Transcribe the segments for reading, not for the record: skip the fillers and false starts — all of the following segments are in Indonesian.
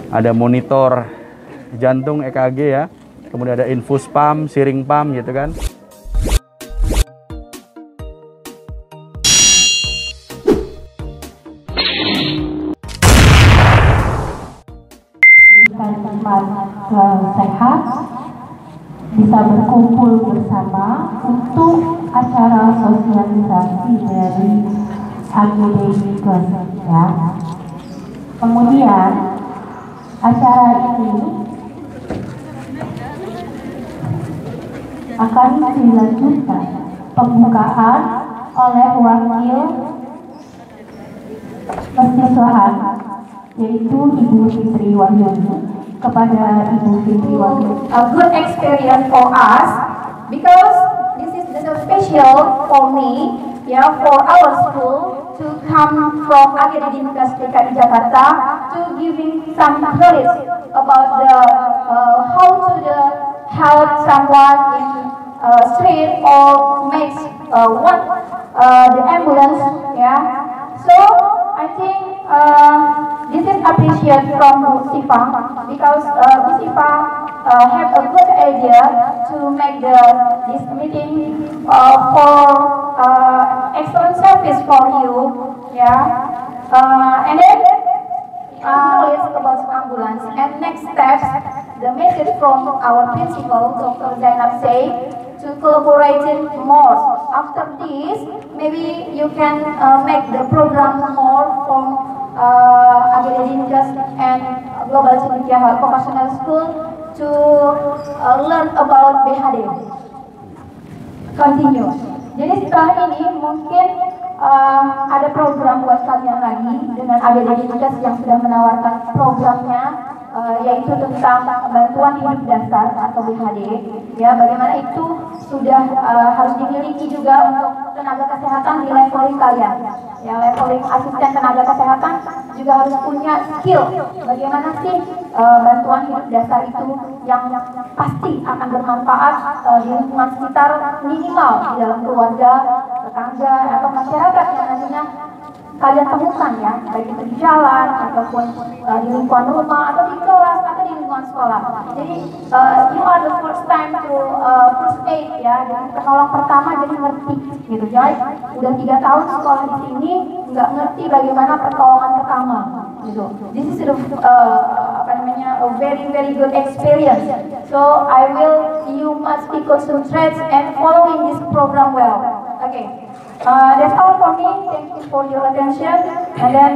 ada monitor jantung EKG ya, kemudian ada infus pump, siring pump gitu kan. Sehat, bisa berkumpul bersama untuk acara sosialisasi dari AGD ya. Kemudian acara ini akan dilanjutkan pembukaan oleh wakil kesiswaan, yaitu Ibu Fitri Wahyuni. Kepada Ibu Fitri Wahyuni, a good experience for us because this is special for me, yeah, for our school to come from AGD Dinkes DKI Jakarta to giving some knowledge about the how to help someone in street or makes what the ambulance, yeah. So I think this is appreciated from Sifa because Sifa have a good idea to make this meeting for excellent service for you, yeah. And then knowledge about ambulance. And next steps, the message from our principal, Dr. Zainab say, to collaborate more. After this, maybe you can make the program more from AGD Dinkes and Global Cendekia Vocational School to learn about BHD. Continue. Jadi setelah ini mungkin ada program buat kalian lagi dengan AGD Dinkes yang sudah menawarkan programnya, yaitu tentang bantuan hidup dasar atau BHD. Ya, bagaimana itu sudah harus dimiliki juga untuk tenaga kesehatan di leveling kalian. Ya, leveling asisten tenaga kesehatan juga harus punya skill. Bagaimana sih bantuan hidup dasar itu yang pasti akan bermanfaat di lingkungan sekitar, minimal di dalam keluarga, tetangga atau masyarakat yang nantinya kalian temukan, ya, baik itu di jalan ataupun di lingkungan rumah atau di kelas atau di lingkungan sekolah. Jadi you are the first time to first aid, ya, jadi penolong pertama, jadi ngerti gitu. Jadi udah 3 tahun sekolah di sini nggak ngerti bagaimana pertolongan pertama gitu. This is apa namanya, a very good experience. So you must be concentrate and following this program well. Okay. That's all for me. Thank you for your attention. And then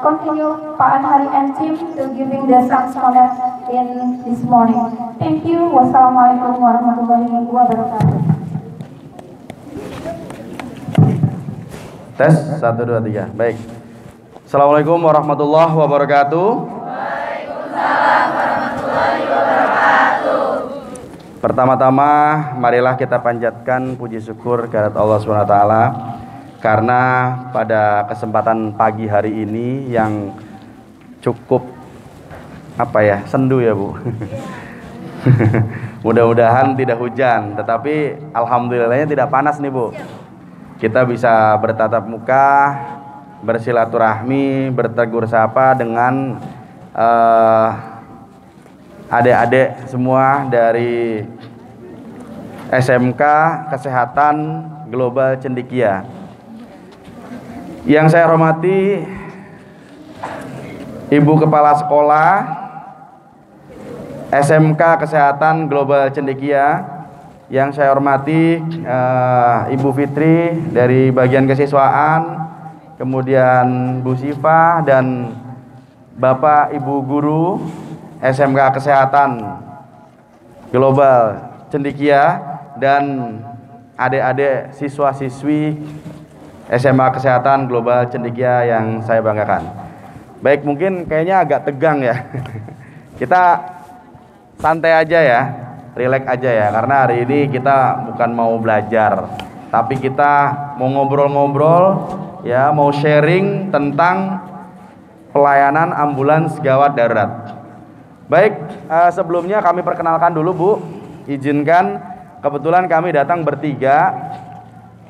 continue Pak Anhari and team to giving the thanks in this morning. Thank you. Wassalamualaikum warahmatullahi wabarakatuh. Tes 1 2 3. Baik. Assalamualaikum warahmatullahi wabarakatuh. Waalaikumsalam warahmatullahi wabarakatuh. Pertama-tama marilah kita panjatkan puji syukur kehadirat Allah SWT karena pada kesempatan pagi hari ini yang cukup sendu ya Bu. Mudah-mudahan tidak hujan, tetapi alhamdulillahnya tidak panas nih Bu. Kita bisa bertatap muka, bersilaturahmi, bertegur sapa dengan adik-adik semua dari SMK Kesehatan Global Cendekia. Yang saya hormati Ibu Kepala Sekolah SMK Kesehatan Global Cendekia, yang saya hormati Ibu Fitri dari bagian kesiswaan, kemudian Bu Sifa dan Bapak Ibu Guru SMK Kesehatan Global Cendekia dan adik-adik siswa-siswi SMA Kesehatan Global Cendekia yang saya banggakan. Baik, mungkin kayaknya agak tegang ya. Kita santai aja ya, rileks aja ya, karena hari ini kita bukan mau belajar, tapi kita mau ngobrol-ngobrol ya, mau sharing tentang pelayanan ambulans gawat darurat. Baik, sebelumnya kami perkenalkan dulu Bu, izinkan, kebetulan kami datang bertiga,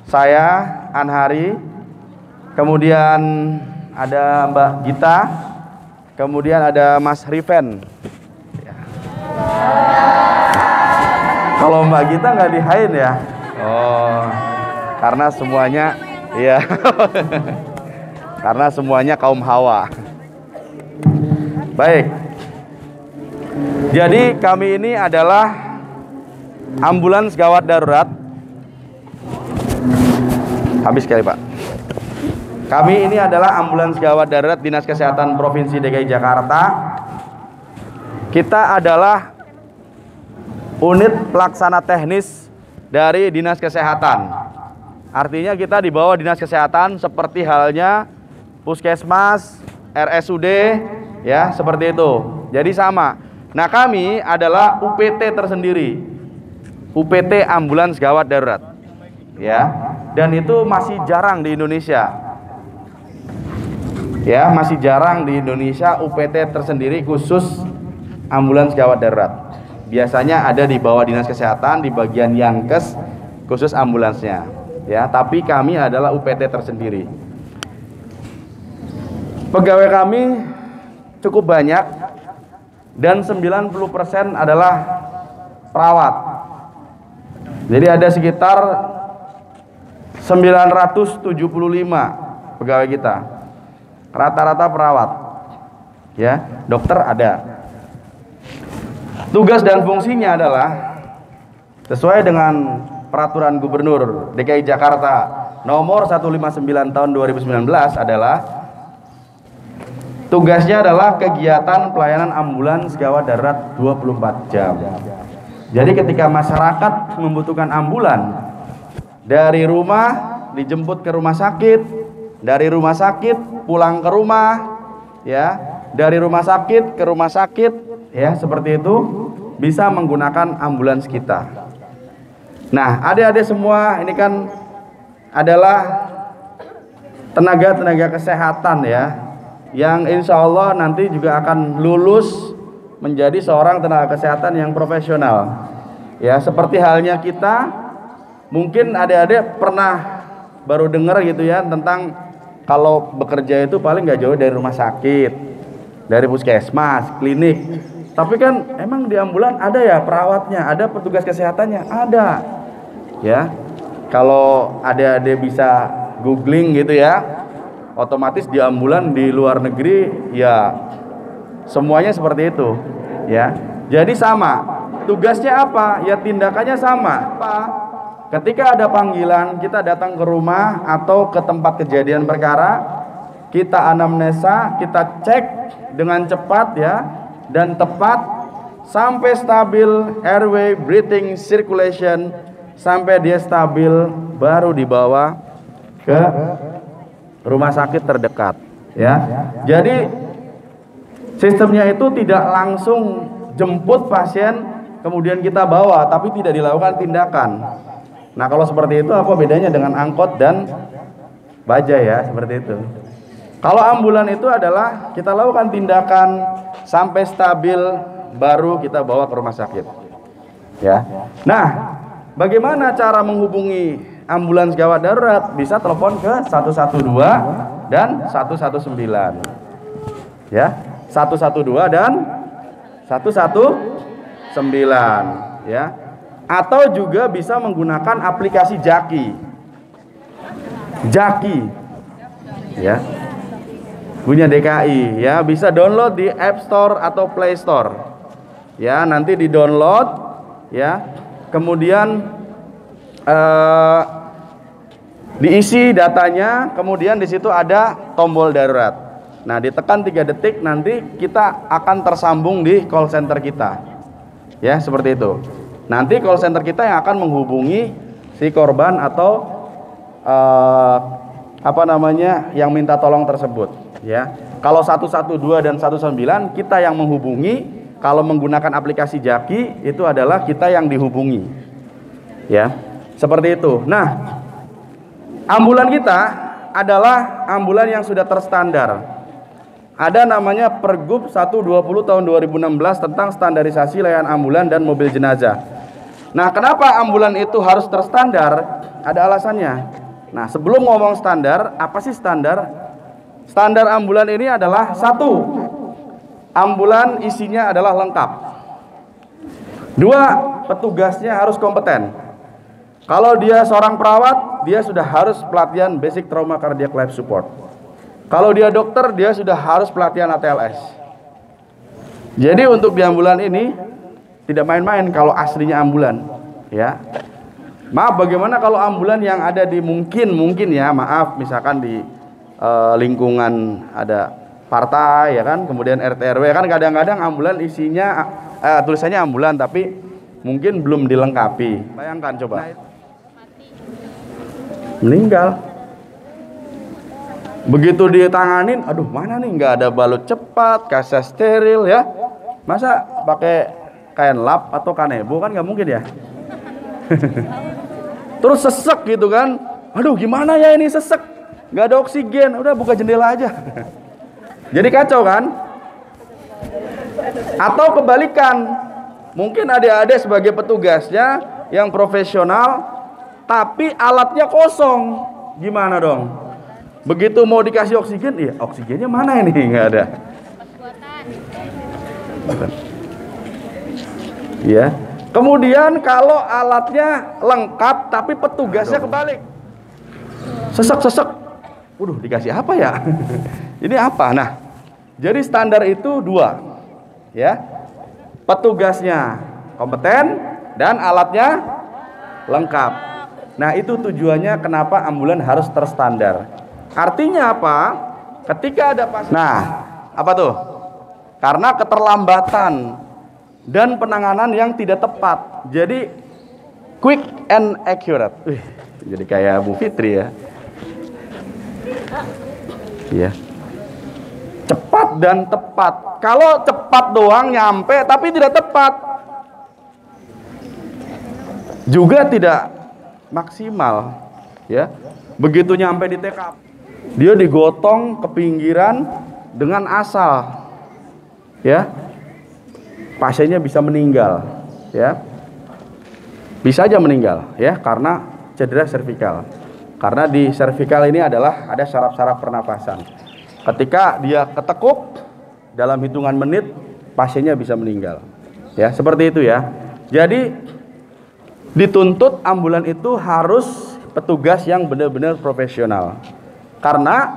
saya, Anhari, kemudian ada Mbak Gita, Kemudian ada Mas Riven. Ya. Kalau Mbak Gita nggak dihain ya? Oh, karena semuanya, iya, karena semuanya kaum Hawa. Baik. Jadi kami ini adalah ambulans gawat darurat. Habis sekali Pak. Kami ini adalah ambulans gawat darurat Dinas Kesehatan Provinsi DKI Jakarta. Kita adalah unit pelaksana teknis dari Dinas Kesehatan. Artinya kita di bawah Dinas Kesehatan seperti halnya Puskesmas, RSUD, ya seperti itu. Jadi sama. Nah kami adalah UPT tersendiri, UPT ambulans gawat darurat, ya. Dan itu masih jarang di Indonesia. Ya, masih jarang di Indonesia UPT tersendiri khusus ambulans gawat darurat. Biasanya ada di bawah Dinas Kesehatan di bagian Yankes khusus ambulansnya. Ya, tapi kami adalah UPT tersendiri. Pegawai kami cukup banyak dan 90% adalah perawat. Jadi ada sekitar 975 pegawai kita. Rata-rata perawat, ya, dokter ada. Tugas dan fungsinya adalah sesuai dengan Peraturan Gubernur DKI Jakarta Nomor 159 Tahun 2019 adalah tugasnya adalah kegiatan pelayanan ambulans gawat darurat 24 jam. Jadi ketika masyarakat membutuhkan ambulan dari rumah dijemput ke rumah sakit, dari rumah sakit pulang ke rumah, ya, dari rumah sakit ke rumah sakit, ya, seperti itu bisa menggunakan ambulans kita. Nah, adik-adik semua ini kan adalah tenaga-tenaga kesehatan ya, yang insya Allah nanti juga akan lulus menjadi seorang tenaga kesehatan yang profesional. Ya, seperti halnya kita, mungkin adik-adik pernah baru dengar gitu ya tentang kalau bekerja itu paling nggak jauh dari rumah sakit, dari puskesmas, klinik. Tapi kan emang di ambulan ada ya perawatnya, ada petugas kesehatannya, ada. Ya, kalau adik-adik bisa googling gitu ya, otomatis di ambulan di luar negeri ya semuanya seperti itu. Ya, jadi sama. Tugasnya apa? Ya tindakannya sama. Apa? Ketika ada panggilan, kita datang ke rumah atau ke tempat kejadian perkara, kita anamnesa, kita cek dengan cepat ya dan tepat sampai stabil airway, breathing, circulation, sampai dia stabil baru dibawa ke rumah sakit terdekat ya. Jadi sistemnya itu tidak langsung jemput pasien kemudian kita bawa, tapi tidak dilakukan tindakan. Nah kalau seperti itu apa bedanya dengan angkot dan bajai ya, seperti itu. Kalau ambulan itu adalah kita lakukan tindakan sampai stabil baru kita bawa ke rumah sakit. Ya. Nah, bagaimana cara menghubungi ambulans gawat darurat? Bisa telepon ke 112 dan 119. Ya, 112 dan 119 ya. Atau juga bisa menggunakan aplikasi Jaki. Jaki. Ya. Punya DKI ya, bisa download di App Store atau Play Store. Ya, nanti di-download ya. Kemudian diisi datanya, kemudian di situ ada tombol darurat. Nah, ditekan 3 detik nanti kita akan tersambung di call center kita. Ya, seperti itu. Nanti call center kita yang akan menghubungi si korban atau yang minta tolong tersebut. Ya, kalau 112 dan 119 kita yang menghubungi. Kalau menggunakan aplikasi Jaki itu adalah kita yang dihubungi. Ya, seperti itu. Nah, ambulan kita adalah ambulan yang sudah terstandar. Ada namanya Pergub 120 tahun 2016 tentang standarisasi layanan ambulan dan mobil jenazah. Nah, kenapa ambulan itu harus terstandar? Ada alasannya. Nah, sebelum ngomong standar, apa sih standar? Standar ambulan ini adalah 1. ambulan isinya adalah lengkap. 2, petugasnya harus kompeten. Kalau dia seorang perawat, dia sudah harus pelatihan basic trauma cardiac life support. Kalau dia dokter, dia sudah harus pelatihan ATLS. Jadi untuk di ambulan ini tidak main-main kalau aslinya ambulan, ya. Maaf, bagaimana kalau ambulan yang ada di mungkin ya, maaf, misalkan di lingkungan ada partai ya kan, kemudian RT RW kan kadang-kadang ambulan isinya tulisannya ambulan tapi mungkin belum dilengkapi. Bayangkan coba. Meninggal. Begitu ditanganin, aduh mana nih nggak ada balut cepat, kaca steril ya. Masa pakai kain lap atau kanebo kan nggak mungkin ya. Terus sesek gitu kan, aduh gimana ya ini sesek, nggak ada oksigen, udah buka jendela aja. Jadi kacau kan? Atau kebalikan, mungkin adik-adik sebagai petugasnya yang profesional, tapi alatnya kosong, gimana dong? Begitu mau dikasih oksigen, iya oksigennya mana ini? Nggak ada. Iya. Kemudian kalau alatnya lengkap tapi petugasnya kebalik. Sesek-sesek. Waduh, dikasih apa ya? Ini apa? Nah, jadi standar itu 2. Ya. Petugasnya kompeten dan alatnya lengkap. Nah, itu tujuannya kenapa ambulan harus terstandar. Artinya apa? Ketika ada pasien. Nah, apa tuh? Karena keterlambatan dan penanganan yang tidak tepat. Jadi quick and accurate. Jadi kayak Bu Fitri ya. Iya. Cepat dan tepat. Kalau cepat doang nyampe tapi tidak tepat, juga tidak maksimal, ya. Begitu nyampe di TKP, dia digotong ke pinggiran dengan asal. Ya. Pasiennya bisa meninggal, ya, bisa aja meninggal, ya, karena cedera servikal. Karena di servikal ini adalah ada saraf-saraf pernapasan. Ketika dia ketekuk dalam hitungan menit, pasiennya bisa meninggal, ya, seperti itu ya. Jadi dituntut ambulan itu harus petugas yang benar-benar profesional. Karena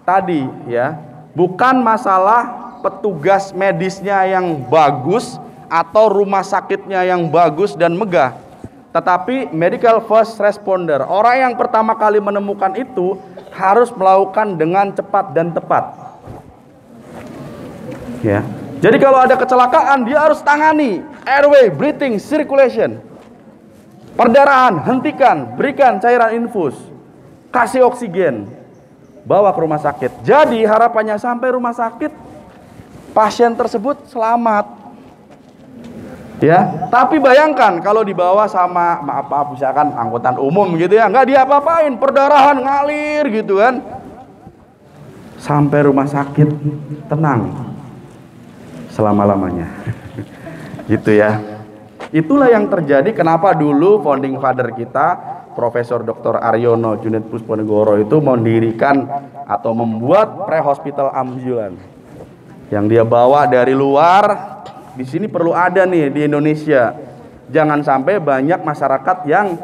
tadi, ya, bukan masalah petugas medisnya yang bagus atau rumah sakitnya yang bagus dan megah, tetapi medical first responder, orang yang pertama kali menemukan itu harus melakukan dengan cepat dan tepat, ya. Jadi kalau ada kecelakaan dia harus tangani airway, breathing, circulation, perdarahan, hentikan, berikan cairan infus, kasih oksigen, bawa ke rumah sakit. Jadi harapannya sampai rumah sakit pasien tersebut selamat, ya. Tapi bayangkan kalau dibawa sama maaf misalkan angkutan umum gitu ya, nggak diapa-apain, perdarahan ngalir gitu kan, sampai rumah sakit tenang selama-lamanya. Gitu ya. Itulah yang terjadi kenapa dulu founding father kita Profesor Dr. Aryono Juned Pusponegoro itu mendirikan atau membuat pre-hospital ambulan yang dia bawa dari luar. Di sini perlu ada nih di Indonesia. Jangan sampai banyak masyarakat yang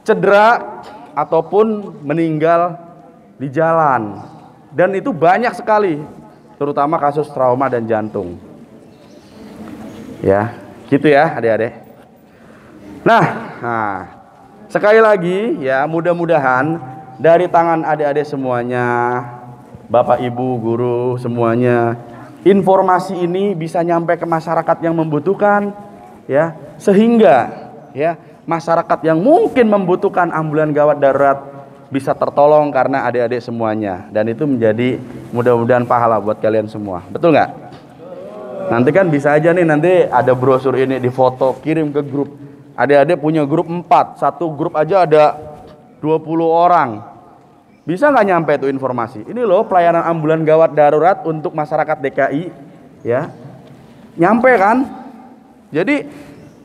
cedera ataupun meninggal di jalan. Dan itu banyak sekali, terutama kasus trauma dan jantung. Ya, gitu ya adik-adik. Nah, sekali lagi ya, mudah-mudahan dari tangan adik-adik semuanya, Bapak Ibu guru semuanya, informasi ini bisa nyampe ke masyarakat yang membutuhkan, ya, sehingga ya masyarakat yang mungkin membutuhkan ambulan gawat darurat bisa tertolong karena adik-adik semuanya, dan itu menjadi mudah-mudahan pahala buat kalian semua. Betul nggak? Nanti kan bisa aja nih, nanti ada brosur ini di foto, kirim ke grup. Adik-adik punya grup 4, satu grup aja ada 20 orang. Bisa nggak nyampe tuh informasi? Ini loh pelayanan ambulan gawat darurat untuk masyarakat DKI, ya. Nyampe kan? Jadi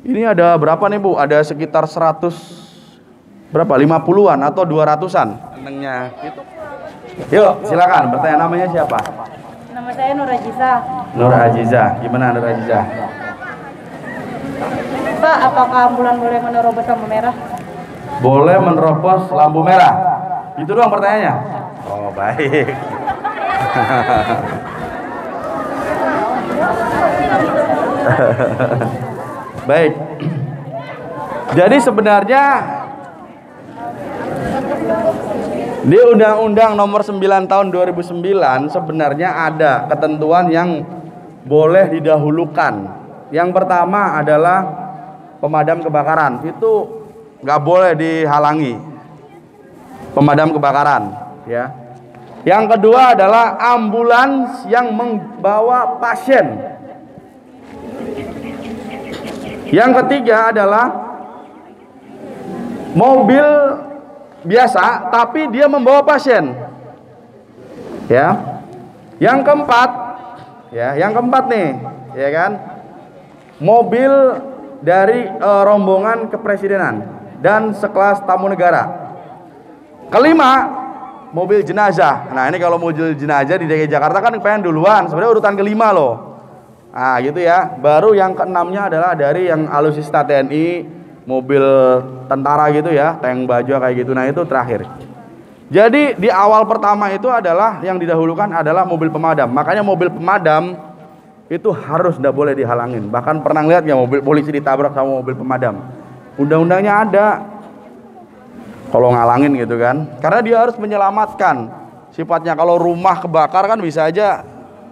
ini ada berapa nih Bu? Ada sekitar 100 berapa? 50-an atau 200-an? Senengnya gitu. Yuk, silakan bertanya, namanya siapa? Nama Nama saya Nur Ajiza. Nur Ajiza, gimana Nur Ajiza? Pak, apakah ambulan boleh menerobos lampu merah? Boleh menerobos lampu merah? Itu doang pertanyaannya? Oh, baik. Baik. Jadi sebenarnya di Undang-Undang Nomor 9 Tahun 2009 sebenarnya ada ketentuan yang boleh didahulukan. Yang pertama adalah pemadam kebakaran, itu nggak boleh dihalangi. Pemadam kebakaran, ya. Yang kedua adalah ambulans yang membawa pasien. Yang ketiga adalah mobil biasa tapi dia membawa pasien. Ya. Yang keempat nih, ya kan? Mobil dari rombongan kepresidenan dan sekelas tamu negara. Kelima, mobil jenazah. Nah, ini kalau mobil jenazah di DKI Jakarta kan pengen duluan, sebenarnya urutan kelima loh. Nah, gitu ya. Baru yang keenamnya adalah dari yang alutsista TNI, mobil tentara gitu ya, tank baja kayak gitu. Nah, itu terakhir. Jadi di awal pertama itu adalah yang didahulukan adalah mobil pemadam. Makanya mobil pemadam itu harus tidak boleh dihalangin. Bahkan pernah lihat nggak mobil polisi ditabrak sama mobil pemadam? Undang-undangnya ada. Kalau ngalangin gitu kan, karena dia harus menyelamatkan. Sifatnya kalau rumah kebakar kan bisa aja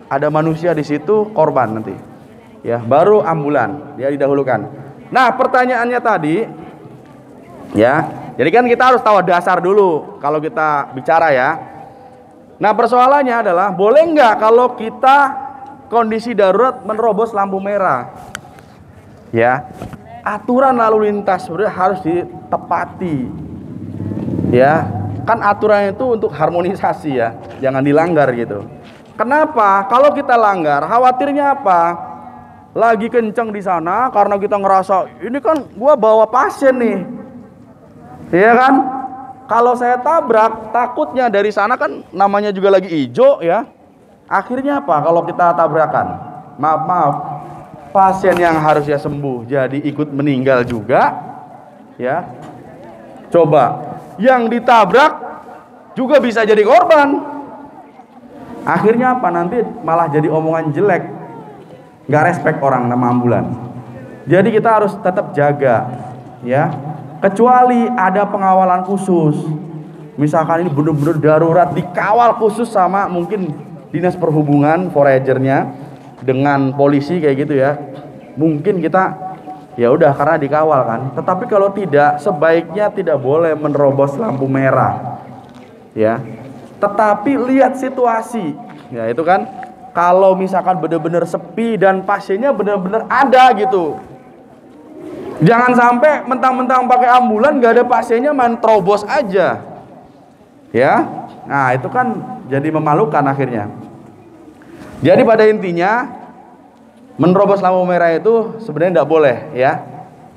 ada manusia di situ, korban nanti. Ya, baru ambulan dia didahulukan. Nah, pertanyaannya tadi, ya, jadi kan kita harus tahu dasar dulu kalau kita bicara ya. Nah, persoalannya adalah boleh nggak kalau kita kondisi darurat menerobos lampu merah? Ya, aturan lalu lintas sebenarnya harus ditepati. Ya, kan aturan itu untuk harmonisasi ya, jangan dilanggar gitu. Kenapa? Kalau kita langgar, khawatirnya apa? Lagi kenceng di sana karena kita ngerasa ini kan gua bawa pasien nih, iya kan? Kalau saya tabrak, takutnya dari sana kan namanya juga lagi hijau ya. Akhirnya apa? Kalau kita tabrakan, maaf, pasien yang harusnya sembuh jadi ikut meninggal juga, ya. Coba. Yang ditabrak juga bisa jadi korban. Akhirnya apa? Nanti malah jadi omongan jelek. Gak respect orang nama ambulan. Jadi kita harus tetap jaga, ya. Kecuali ada pengawalan khusus. Misalkan ini benar-benar darurat, dikawal khusus sama mungkin dinas perhubungan, foragernya dengan polisi kayak gitu ya. Mungkin kita ya udah karena dikawal kan. Tetapi kalau tidak, sebaiknya tidak boleh menerobos lampu merah. Ya. Tetapi lihat situasi. Ya, itu kan kalau misalkan benar-benar sepi dan pasiennya benar-benar ada gitu. Jangan sampai mentang-mentang pakai ambulan nggak ada pasiennya main terobos aja. Ya. Nah, itu kan jadi memalukan akhirnya. Jadi pada intinya menerobos lampu merah itu sebenarnya tidak boleh ya,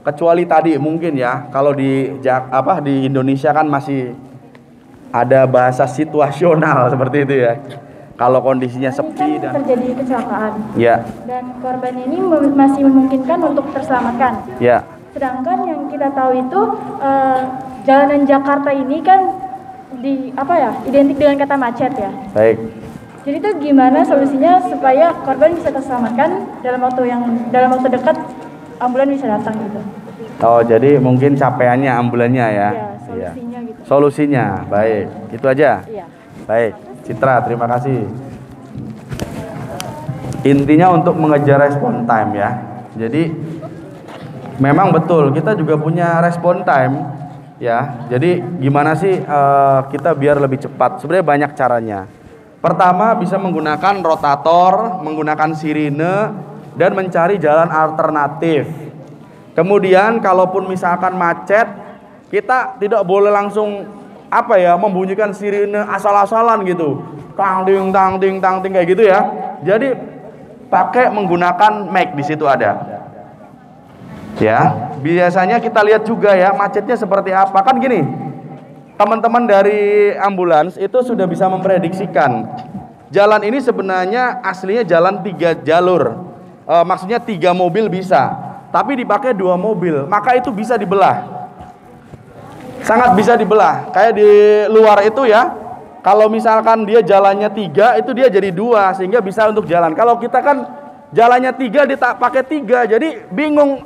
kecuali tadi mungkin ya kalau di Indonesia kan masih ada bahasa situasional seperti itu ya. Kalau kondisinya sepi dan terjadi kecelakaan, ya, dan korban ini masih memungkinkan untuk terselamatkan. Ya. Sedangkan yang kita tahu itu jalanan Jakarta ini kan identik dengan kata macet ya. Baik. Jadi itu gimana solusinya supaya korban bisa terselamatkan dalam waktu dekat ambulan bisa datang gitu. Oh, jadi mungkin capaiannya ambulannya ya. Iya, solusinya gitu. Solusinya, baik. Itu aja. Iya. Baik, Citra, terima kasih. Intinya untuk mengejar respon time ya. Jadi memang betul kita juga punya respon time ya. Jadi gimana sih kita biar lebih cepat? Sebenarnya banyak caranya. Pertama bisa menggunakan rotator, menggunakan sirine, dan mencari jalan alternatif. Kemudian kalaupun misalkan macet, kita tidak boleh langsung membunyikan sirine asal-asalan gitu. Tang ting kayak gitu ya. Jadi pakai menggunakan mic di situ ada. Ya, biasanya kita lihat juga ya macetnya seperti apa. Kan gini, teman-teman dari ambulans itu sudah bisa memprediksikan jalan ini sebenarnya aslinya jalan 3 jalur. Maksudnya 3 mobil bisa, tapi dipakai 2 mobil, maka itu bisa dibelah. Sangat bisa dibelah. Kayak di luar itu ya, kalau misalkan dia jalannya 3, itu dia jadi 2 sehingga bisa untuk jalan. Kalau kita kan jalannya 3 dia tak pakai 3, jadi bingung,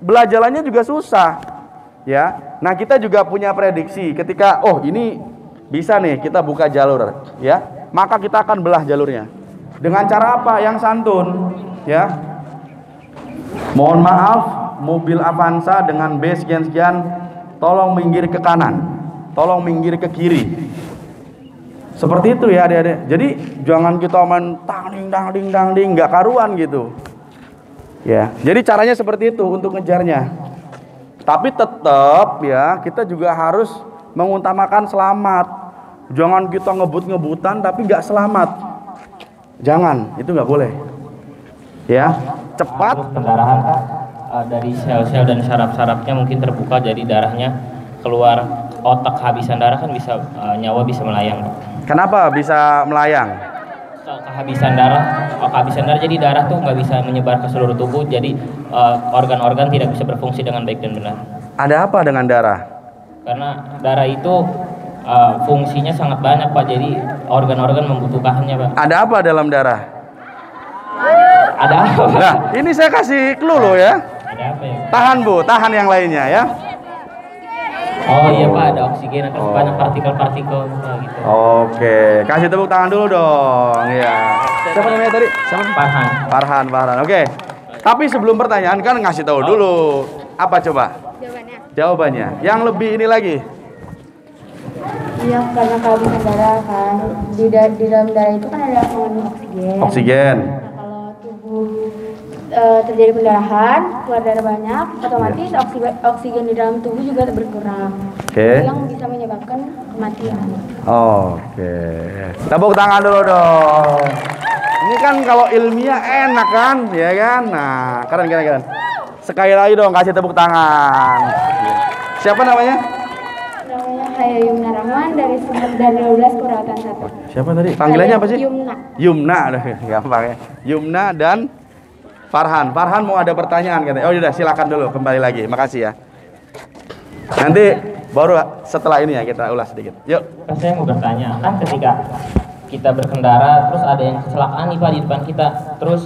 belah jalannya juga susah. Ya. Nah, kita juga punya prediksi ketika ini bisa nih kita buka jalur, ya. Maka kita akan belah jalurnya. Dengan cara apa? Yang santun, ya. Mohon maaf, mobil Avanza dengan B sekian-sekian, tolong minggir ke kanan, tolong minggir ke kiri. Seperti itu ya adik-adik. Jadi jangan kita main tang ding nggak karuan gitu. Ya. Jadi caranya seperti itu untuk ngejarnya. Tapi tetap ya kita juga harus mengutamakan selamat. Jangan kita ngebut-ngebutan tapi nggak selamat. Jangan, itu nggak boleh. Ya, cepat. Pendarahan dari sel-sel dan saraf-sarafnya mungkin terbuka, jadi darahnya keluar, otak kehabisan darah kan bisa nyawa bisa melayang. Kenapa bisa melayang? Kehabisan darah, jadi darah tuh nggak bisa menyebar ke seluruh tubuh, jadi organ-organ tidak bisa berfungsi dengan baik dan benar. Ada apa dengan darah? Karena darah itu fungsinya sangat banyak Pak, jadi organ-organ membutuhkannya Pak. Ada apa dalam darah? Ada apa? Nah, ini saya kasih clue loh ya. Ada apa ya? Tahan Bu, tahan yang lainnya ya. Oh iya Pak, ada oksigen atau banyak partikel-partikel gitu. Oke, kasih tepuk tangan dulu dong. Ya. Siapa namanya tadi? Siapa? Farhan. Oke. Tapi sebelum pertanyaan kan ngasih tahu dulu. Apa coba? Jawabannya. Yang lebih ini lagi. Iya, karena kehabisan darah kan. Di dalam darah itu kan ada mengandung oksigen. Nah, kalau tubuh terjadi pendarahan, keluar darah banyak, otomatis oksigen di dalam tubuh juga berkurang. Oke. Yang bisa menyebabkan kematian. Oke. Tepuk tangan dulu dong. Ini kan kalau ilmiah enak kan, ya kan? Nah, keren. Sekali lagi dong kasih tepuk tangan. Siapa namanya? Namanya Haya Yumna Rahman dari 12 Kuratan 1. Siapa tadi? Panggilannya apa sih? Yumna. Aduh, gampang ya. Yumna dan Farhan. Farhan mau ada pertanyaan katanya. Oh udah, silakan dulu kembali lagi. Makasih ya. Nanti baru setelah ini ya kita ulas sedikit. Yuk. Saya mau bertanya, kan ketika kita berkendara terus ada yang kecelakaan nih Pak di depan kita, terus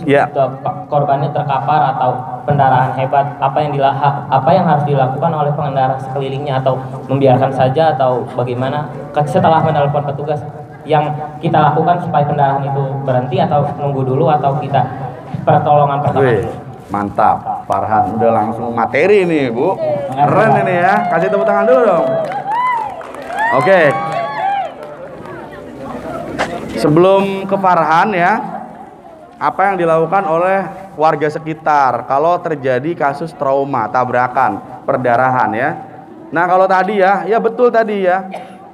korbannya terkapar atau pendarahan hebat, apa yang harus dilakukan oleh pengendara sekelilingnya, atau membiarkan saja atau bagaimana setelah menelpon petugas yang kita lakukan supaya pendarahan itu berhenti, atau nunggu dulu, atau kita pertolongan pertama dulu? Mantap, Farhan udah langsung materi nih Bu, keren ini ya, kasih tepuk tangan dulu dong. Oke. Sebelum ke Farhan ya, apa yang dilakukan oleh warga sekitar kalau terjadi kasus trauma, tabrakan, perdarahan ya. Nah kalau tadi ya betul tadi ya.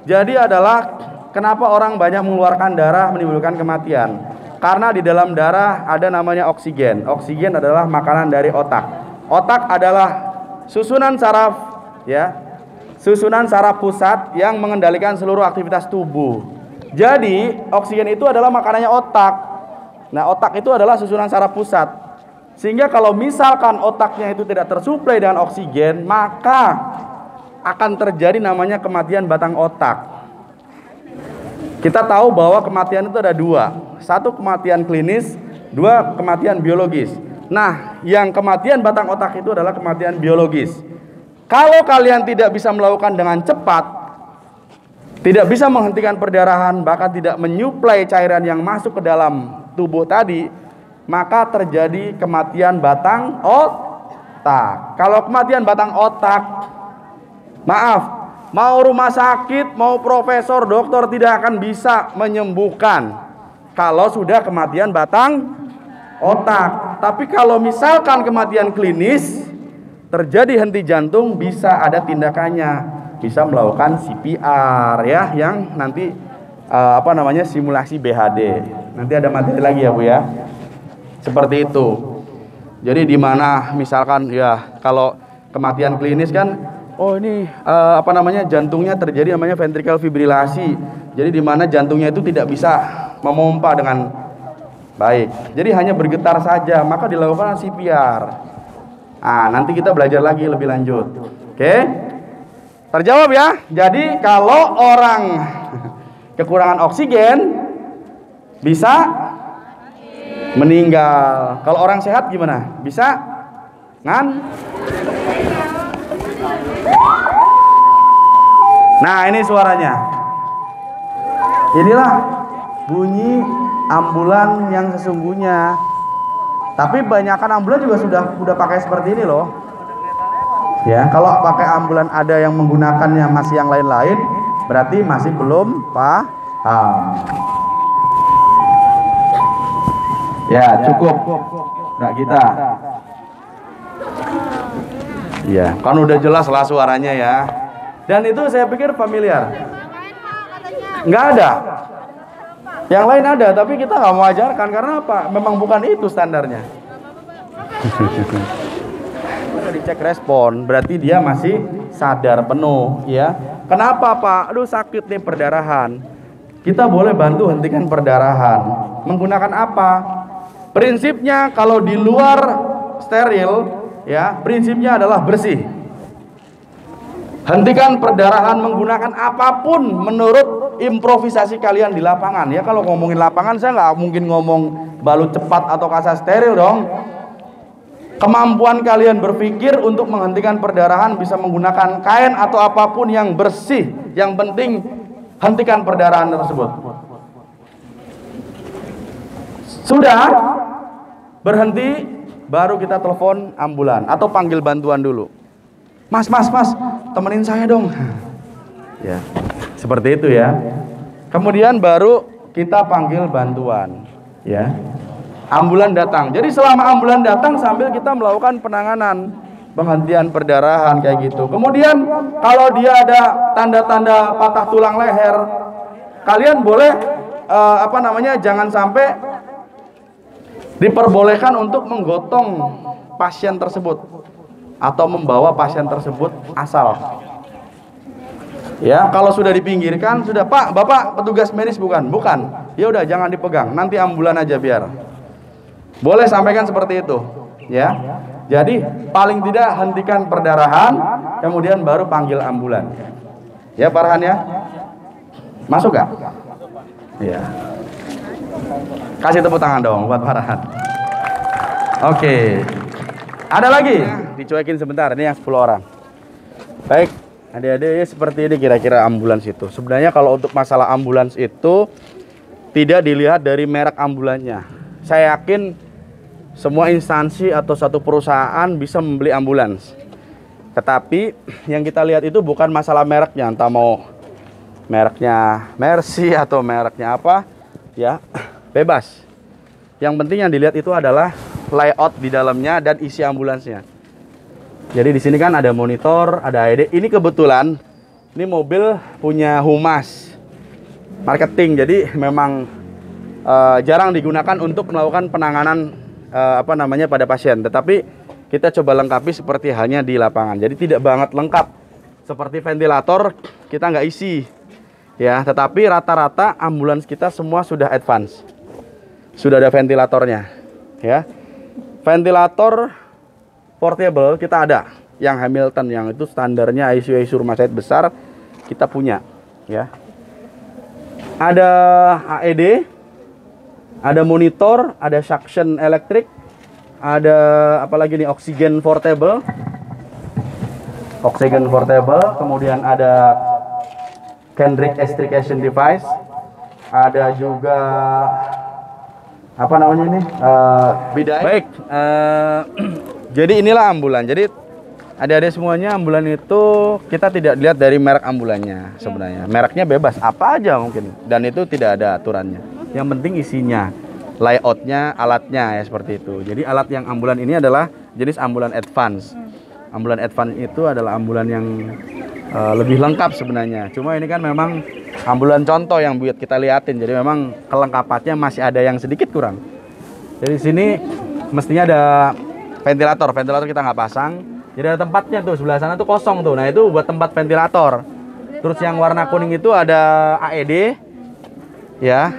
Jadi adalah kenapa orang banyak mengeluarkan darah menimbulkan kematian? Karena di dalam darah ada namanya oksigen. Oksigen adalah makanan dari otak. Otak adalah susunan saraf ya. Susunan saraf pusat yang mengendalikan seluruh aktivitas tubuh. Jadi oksigen itu adalah makanannya otak. Nah otak itu adalah susunan saraf pusat. Sehingga kalau misalkan otaknya itu tidak tersuplai dengan oksigen, maka akan terjadi namanya kematian batang otak. Kita tahu bahwa kematian itu ada 2. 1 kematian klinis, 2 kematian biologis. Nah yang kematian batang otak itu adalah kematian biologis. Kalau kalian tidak bisa melakukan dengan cepat, tidak bisa menghentikan perdarahan, bahkan tidak menyuplai cairan yang masuk ke dalam tubuh tadi, maka terjadi kematian batang otak. Kalau kematian batang otak, maaf, mau rumah sakit, mau profesor, dokter tidak akan bisa menyembuhkan kalau sudah kematian batang otak. Tapi kalau misalkan kematian klinis, terjadi henti jantung, bisa ada tindakannya. Bisa melakukan CPR ya, yang nanti simulasi BHD. Nanti ada materi lagi ya Bu ya. Seperti itu. Jadi di mana misalkan ya kalau kematian klinis kan, ini jantungnya terjadi namanya ventricle fibrilasi. Jadi di mana jantungnya itu tidak bisa memompa dengan baik. Jadi hanya bergetar saja, maka dilakukan CPR. Nah, nanti kita belajar lagi lebih lanjut. Oke? Terjawab ya. Jadi kalau orang kekurangan oksigen bisa meninggal. Kalau orang sehat gimana? Bisa Nah, ini suaranya. Inilah bunyi ambulan yang sesungguhnya. Tapi banyakan ambulan juga sudah pakai seperti ini loh. Ya, kalau pakai ambulan ada yang menggunakannya masih yang lain-lain, berarti masih belum paham. Ya, cukup. Enggak kita. Iya, kan udah jelas lah suaranya ya. Dan itu saya pikir familiar. Nggak ada. Yang lain ada, tapi kita nggak mau ajarkan karena apa? Memang bukan itu standarnya. Dicek respon, berarti dia masih sadar penuh, ya. Kenapa Pak? Aduh sakit nih perdarahan. Kita boleh bantu hentikan perdarahan. Menggunakan apa? Prinsipnya kalau di luar steril, ya, prinsipnya adalah bersih. Hentikan perdarahan menggunakan apapun menurut improvisasi kalian di lapangan. Ya, kalau ngomongin lapangan saya nggak mungkin ngomong balut cepat atau kasar steril dong. Kemampuan kalian berpikir untuk menghentikan perdarahan bisa menggunakan kain atau apapun yang bersih. Yang penting hentikan perdarahan tersebut. Sudah berhenti, baru kita telepon ambulan atau panggil bantuan dulu. Mas, temenin saya dong. Ya, seperti itu ya. Kemudian baru kita panggil bantuan, ya. Ambulan datang. Jadi selama ambulan datang sambil kita melakukan penanganan penghentian perdarahan kayak gitu. Kemudian kalau dia ada tanda-tanda patah tulang leher, kalian boleh jangan sampai diperbolehkan untuk menggotong pasien tersebut atau membawa pasien tersebut asal. Ya, kalau sudah dipinggirkan, sudah Pak, Bapak petugas medis bukan? Bukan. Ya udah jangan dipegang, nanti ambulan aja biar. Boleh sampaikan seperti itu, ya. Jadi paling tidak hentikan perdarahan, kemudian baru panggil ambulan. Ya, Farhan ya. Masuk gak? Ya. Kasih tepuk tangan dong buat Farhan. Oke. Ada lagi? Dicuekin sebentar, ini yang 10 orang. Baik, adik-adik seperti ini kira-kira ambulans itu. Sebenarnya kalau untuk masalah ambulans itu tidak dilihat dari merek ambulannya. Saya yakin semua instansi atau satu perusahaan bisa membeli ambulans. Tetapi yang kita lihat itu bukan masalah mereknya, entah mau mereknya Mercy atau mereknya apa, ya bebas. Yang penting yang dilihat itu adalah layout di dalamnya dan isi ambulansnya. Jadi di sini kan ada monitor, ada AED. Ini kebetulan ini mobil punya humas marketing, jadi memang jarang digunakan untuk melakukan penanganan pada pasien. Tetapi kita coba lengkapi seperti halnya di lapangan. Jadi tidak banget lengkap seperti ventilator kita nggak isi, ya. Tetapi rata-rata ambulans kita semua sudah advance, sudah ada ventilatornya, ya. Ventilator portable kita ada, yang Hamilton, yang itu standarnya ICU rumah sakit besar kita punya, ya. Ada AED, ada monitor, ada suction elektrik, ada apalagi nih oksigen portable, kemudian ada Kendrick extrication device, ada juga apa namanya ini bidai. Baik, jadi inilah ambulan. Jadi adik-adik semuanya, ambulan itu kita tidak lihat dari merek ambulannya sebenarnya. Mereknya bebas, apa aja mungkin. Dan itu tidak ada aturannya. Yang penting isinya, layoutnya, alatnya ya seperti itu. Jadi alat yang ambulan ini adalah jenis ambulan advance. Ambulan advance itu adalah ambulan yang lebih lengkap sebenarnya. Cuma ini kan memang ambulan contoh yang buat kita liatin. Jadi memang kelengkapannya masih ada yang sedikit kurang. Jadi sini mestinya ada ventilator. Ventilator kita nggak pasang. Jadi ada tempatnya tuh, sebelah sana tuh kosong tuh. Nah itu buat tempat ventilator. Terus yang warna kuning itu ada AED, ya.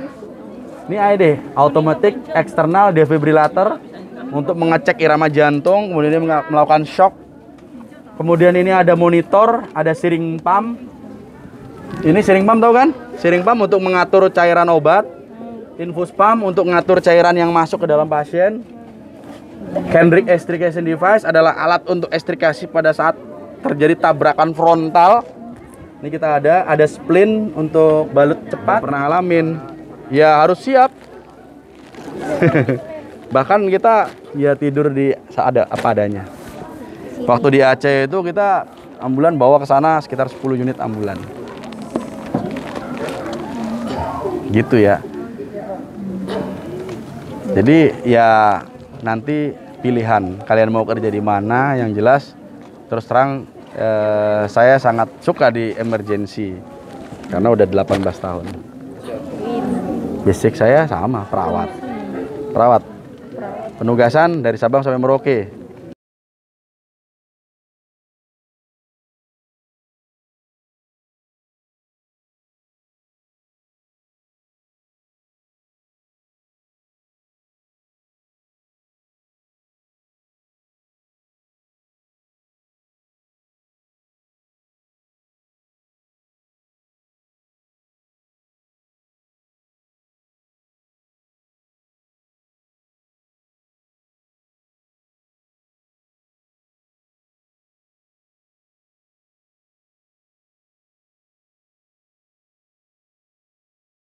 Ini AED, automatic external defibrillator, untuk mengecek irama jantung, kemudian ini melakukan shock. Kemudian ini ada monitor, ada syringe pump. Ini syringe pump tahu kan? Syringe pump untuk mengatur cairan obat. Infus pump untuk mengatur cairan yang masuk ke dalam pasien. Kendrick extrication device adalah alat untuk ekstrikasi pada saat terjadi tabrakan frontal. Ini kita ada splint untuk balut cepat. Pernah ngalamin? Ya harus siap. Bahkan kita ya tidur di ada apa adanya. Waktu di Aceh itu kita ambulan bawa ke sana sekitar 10 unit ambulan. Gitu ya. Jadi ya nanti pilihan kalian mau kerja di mana. Yang jelas terus terang saya sangat suka di emergency karena udah 18 tahun. Basic saya sama perawat. Penugasan dari Sabang sampai Merauke.